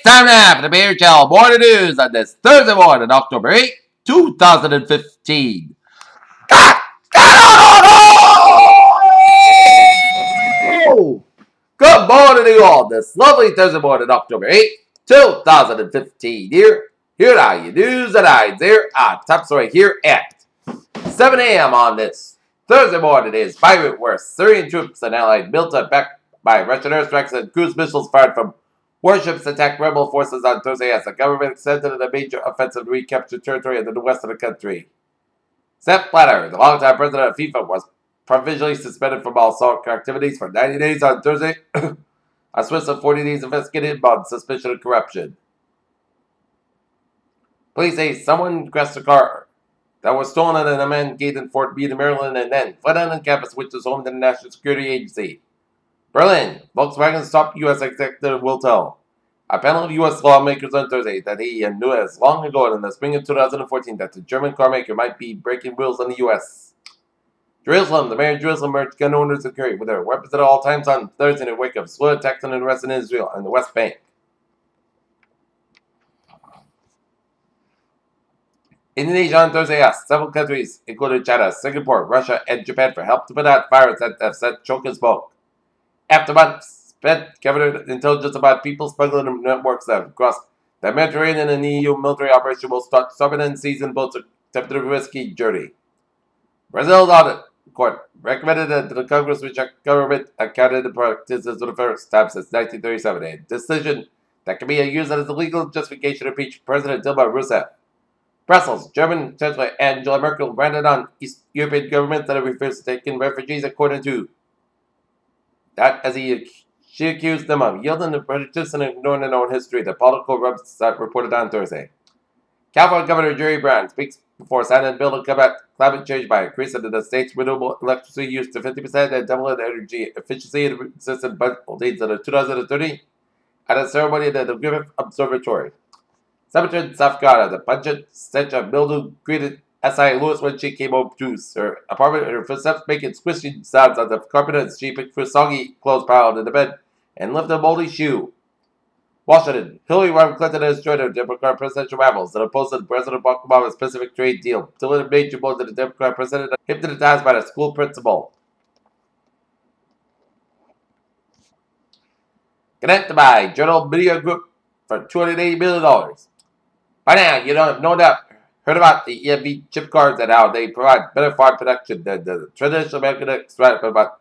time now for the Bear Channel morning news on this Thursday morning, October 8th, 2015. Good morning to you all this lovely Thursday morning, October 8th, 2015. Here are your news and eyes here on Top Story here at 7 a.m. on this Thursday morning is pirate where Syrian troops and allied military backed by Russian airstrikes and cruise missiles fired from warships attacked rebel forces on Thursday as the government extended a major offensive to recapture territory in the west of the country. Sepp Blatter, the longtime president of FIFA, was provisionally suspended from all soccer activities for 90 days on Thursday. A Swiss of 40 days investigated him on suspicion of corruption. Police say someone crashed a car that was stolen at a man gate in Fort Meade, Maryland, and then fled on campus, which is home to the National Security Agency. Berlin, Volkswagen stopped U.S. executive will tell. A panel of U.S. lawmakers on Thursday that he knew as long ago in the spring of 2014 that the German carmaker might be breaking rules in the U.S. Jerusalem, the mayor of Jerusalem urged gun owners to carry with their weapons at all times on Thursday in the wake of slow attacks on unrest in Israel and the West Bank. Indonesia on Thursday asked several countries, including China, Singapore, Russia, and Japan, for help to put out fires that have set choke and smoke. After months spent gathering intelligence about people smuggling networks that have crossed the Mediterranean, and EU military operation will start submarine season boats attempting a risky journey. Brazil's audit court recommended that the Congress reject government accounted practices for the first time since 1937, a decision that can be used as a legal justification to impeach President Dilma Rousseff. Brussels, German Chancellor Angela Merkel branded on East European governments that have refused to take in refugees according to that as she accused them of yielding to prejudice and ignoring their own history, the political website reported on Thursday. California Governor Jerry Brown speaks before signing a bill to combat climate change by increasing the state's renewable electricity use to 50% and doubling energy efficiency and resistant budget needs until 2030 at a ceremony at the Griffith Observatory. Cemetery in South Carolina, the pungent stench of mildew greeted S.I. Lewis when she came home to her apartment, and her footsteps making squishing sounds on the carpet as she picked through soggy clothes piled in the bed and lifted a moldy shoe. Washington, Hillary Clinton has joined her Democrat presidential rivals that opposed President Barack Obama's Pacific trade deal, delivered major blow to the Democrat president, hypnotized by the school principal. Connected by Journal Media Group for $280 million. By now, you don't have no doubt heard about the EMV chip cards and how they provide better fire protection than the traditional American Express, but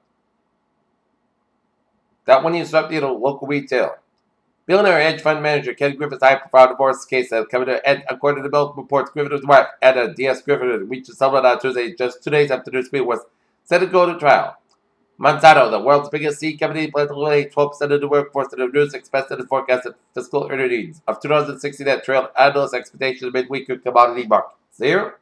that when you swept into local retail. Billionaire hedge fund manager Ken Griffith's high-profile divorce case has come to an end, according to Bill reports. Griffith's wife, Anna D.S. Griffith, reached a settlement on Tuesday, just 2 days after the dispute was set to go to trial. Monsanto, the world's biggest seed company, plans to eliminate 12% of the workforce and reduce expected and forecasted fiscal earnings of 2016 that trailed analyst expectations amid weaker commodity markets. Here.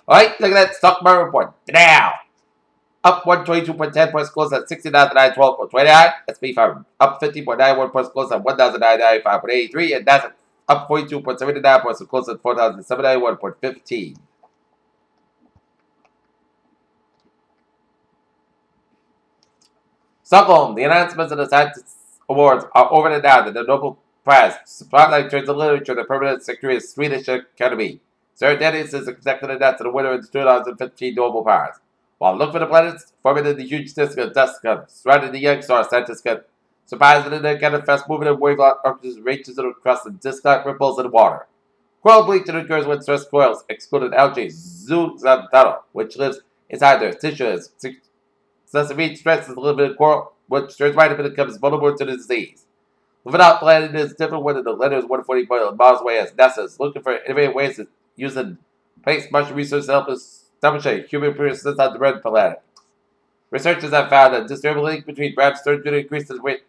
Alright, look at that stock market report. Now, up 122.10 points, close at 69,912.29. SP 500 up 50.91 points, close at 1,995.83. And that's up 42.79 points, close at 4,791.15. Stockholm, the announcements of the Science Awards are over and now. The Nobel Prize spotlight turns to literature, the permanent secretary of Swedish Academy. Sir Dennis is expected to announce the winner of the 2015 Nobel Prize. While Look for the Planets, forming in the huge disk of dust surrounding the young star, scientists get surprised in the kind of fast-moving and wave-like arches ranges across the disk-like ripples in the water. Coral bleaching occurs when stress coils excluded algae zooxanthella, which lives inside their tissue. Severe stress is a little bit of coral, which turns right up and becomes vulnerable to the disease. Without planet is different whether the letter is 140 miles away as NASA is looking for innovative ways of using space mushroom research to help establish a human persistence on the red planet. Researchers have found a disturbing link between perhaps surgery increases weight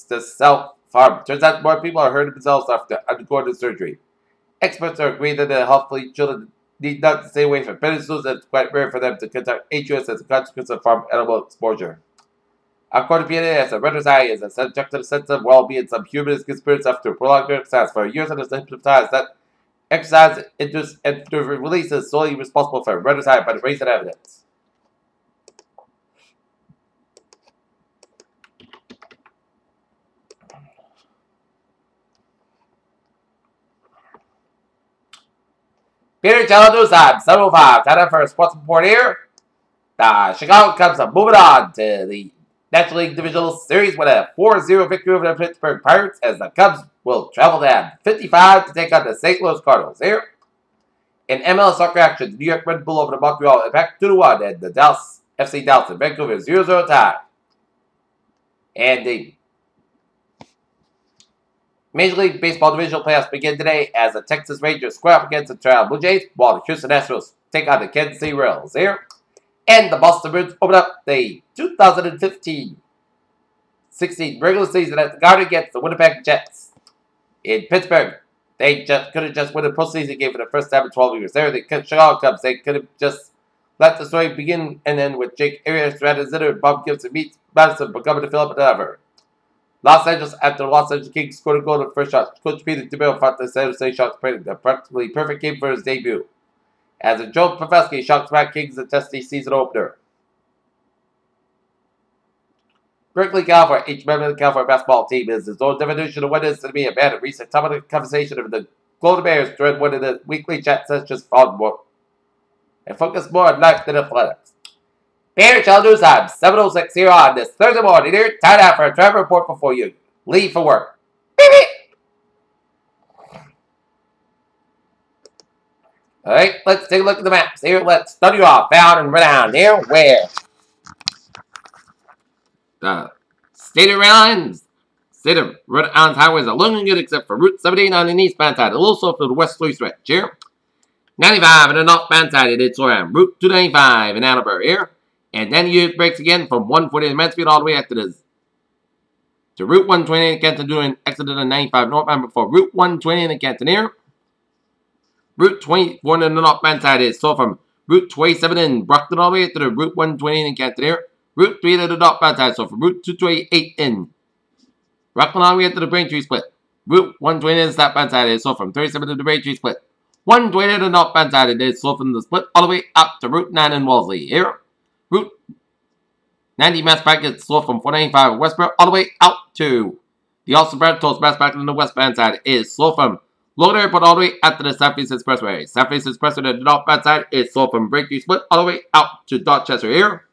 to self-harm. Turns out more people are hurting themselves after undergoing the surgery. Experts are agreed that the healthfully children need not to stay away from penicillins, and it's quite rare for them to contract HUS as a consequence of farm animal exposure. According to PNAS, a runner's high is a subjective sense of well-being some humans experience after prolonged exercise. For years, it is hypnotized that exercise interest and the release is solely responsible for runner's high by the recent evidence. Peter Chaladu's time, 7:05. Time for a sports report here. The Chicago Cubs are moving on to the National League Divisional Series with a 4-0 victory over the Pittsburgh Pirates as the Cubs will travel down 55 to take on the St. Louis Cardinals here. In MLS soccer action, the New York Red Bull over the Montreal Impact 2-1 and the Dallas FC Dallas and Vancouver 0-0 tie. And the Major League Baseball divisional playoffs begin today as the Texas Rangers square up against the Toronto Blue Jays, while the Houston Astros take on the Kansas City Royals here. And the Boston Bruins open up the 2015-16 regular season at the Garden against the Winnipeg Jets. In Pittsburgh, they could have just won the postseason game for the first time in 12 years. There, the Chicago Cubs, they could have just let the story begin and end with Jake Arrieta, Zitter, and Bob Gibson meets Madison, becoming the Philip ever. Los Angeles, after the Los Angeles Kings scored a goal in the first shot, Coach Peter DeMille fought the San Jose Sharks, playing a practically perfect game for his debut. As a Joe Pavelski shocks back Kings and Testy season opener. Berkeley, California, each member of the California basketball team is his own definition of what it is to be a man. A recent topic of conversation of the Golden Bears during one of the weekly chat sessions found more and focus more on life than athletics. Bear Children's time, 7:06 here on this Thursday morning. Here, time out for a travel report before you leave for work. Beep, beep. Alright, let's take a look at the maps here. Let's study off down and down here where the state of Rhode Island's highways are looking good except for Route 78 on the eastbound side, a little south of the westerly stretch here. 95 on the northbound side, it is around Route 295 in Attleboro here. And then you breaks again from 140 in Mansfield all the way after this to Route 120 in Canton doing exit on 95 northbound before Route 120 in Canton here. Route 24 on the northbound side is so from Route 27 in Brockton all the way to the Route 120 in Canton here. Route 3 to the northbound side, so from Route 228 in Rockland all the way to the Braintree split. Route 120 to the southbound side is so from 37 to the Braintree split. 120 to the northbound side it is so from the split all the way up to Route 9 in Wolseley here. Route 90 Mass Packet is slow from 495 in Westboro all the way out to the Austin Brad Toast Mass Packet on the westbound side is slow from Logan Airport all the way out to the Southeast Expressway. Southeast Expressway on the northbound side is slow from Braintree Split all the way out to Dorchester here.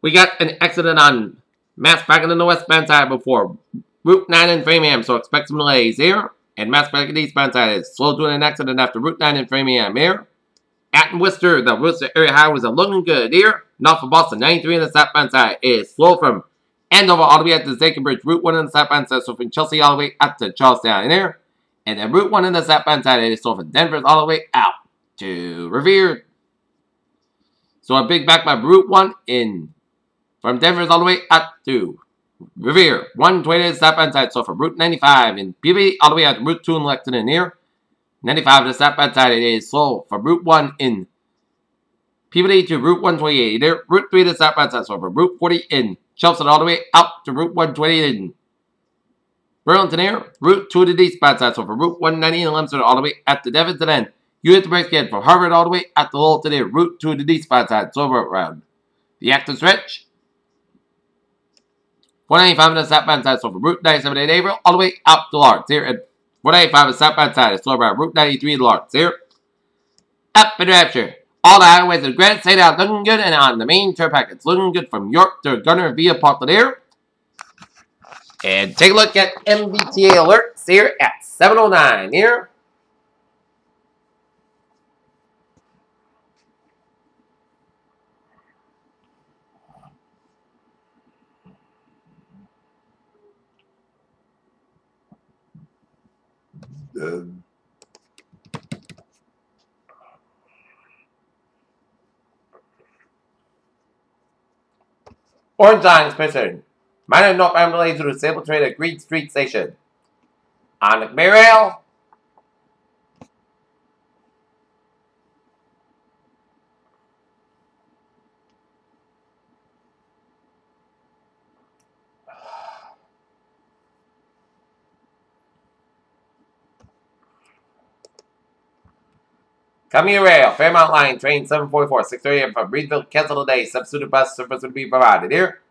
We got an accident on Mass Packet on the westbound side before Route 9 in Framingham, so expect some delays here. And Mass Packet eastbound side is slow doing an accident after Route 9 in Framingham here. At Worcester, the Worcester area highways are looking good here. North of Boston, 93 on the southbound side is slow from Andover all the way up to Zachem Bridge. Route 1 on the southbound side, so from Chelsea all the way up to Charlestown here. And then Route 1 on the southbound side is slow from Denver all the way out to Revere. So a big back by Route 1 in from Denver all the way up to Revere. 120 on the southbound side, so from Route 95 in Peabody all the way out to Route 2 in Lexington here. 95 to the southbound side it is slow from Route 1 in Peabody to Route 128. There, Route 3 to the southbound side, so from Route 40 in Chelsea all the way out to Route 120 in Burlington here. Route 2 to the eastbound side, so from Route 190 in Lemsford all the way up to Devonton end. You hit the brakes again from Harvard all the way at the Lowell to there. Route 2 to the eastbound side, so around the active stretch. 495 on the southbound side, so from Route 97 in April all the way out to Lawrence here. And 495 on the southbound side is slow around Route 93 in Lawrence here. Up in New Hampshire. All the highways in Granite State are looking good, and on the main turnpike, it's looking good from York to Gunner via Portland here. And take a look at MBTA alerts here at 7:09 here. Orange Line Expressway. Minor northbound delays due to disabled train at Green Street Station. On the Bay Rail. Commuter rail, Fairmount Line, train 744, 6:30 a.m. from Reedville, cancel today. Substitute bus service will be provided here.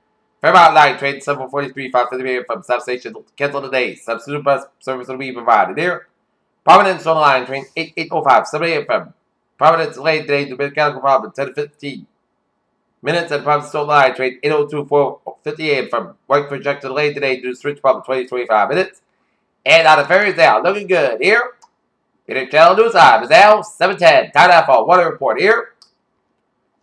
Fairmount Line, train 743, 5:30 a.m. from South Station, cancel today. Substitute bus service will be provided here. Providence Zone Line, train 8805, 7 a.m. from Providence delayed today to mechanical problem, 10 to 15 minutes, and Providence Zone Line, train 802, 4:50 a.m. from White Projector delayed today due to switch problem, 20 to 25 minutes. And out of Ferries now, looking good here. Peter Channel News Time is now 7:10. Time now for weather report here.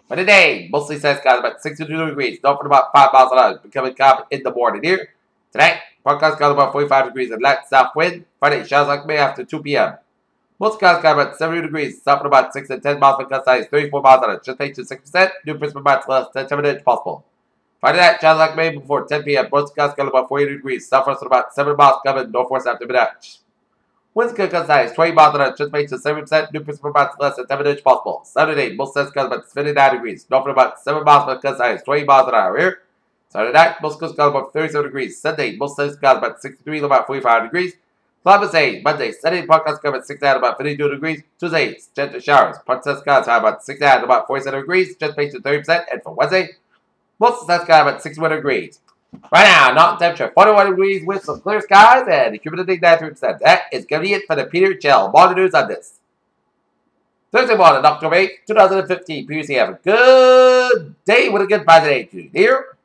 For today, mostly sunny skies about 62 degrees. North for about 5 miles an hour. Becoming calm in the morning here. Tonight, forecast got about 45 degrees and light south wind. Friday, showers like May after 2 p.m. Most skies got about 70 degrees. South for about 6 and 10 miles per cut size. 34 miles an hour. Just 8 to 6%. New principal amounts less than 7 inches possible. Friday night, showers like May before 10 p.m. Most skies got about 40 degrees. South for about 7 miles coming. Northwest after midnight. Winds could cut size 20 miles an hour, just makes to 7%, new principal amounts less than 7 inches possible. Saturday, most skies got about 59 degrees, north about 7 miles per cut size, 20 miles an hour here. Saturday night, most skies got about 37 degrees. Sunday, most skies got about 63 to about 45 degrees. Columbus Day, Monday, Sunday, podcast got about 69 to about 52 degrees. Tuesday, gentle showers. Parts of skies have about 69 to about 47 degrees, just makes to 30%. And for Wednesday, most of the skies got about 61 degrees. Right now, mountain temperature 41 degrees with some clear skies and the humidity 93%. That is going to be it for the Peter Chell morning news on this Thursday morning, October 8th, 2015. Previously, have a good day with a good positive attitude. Here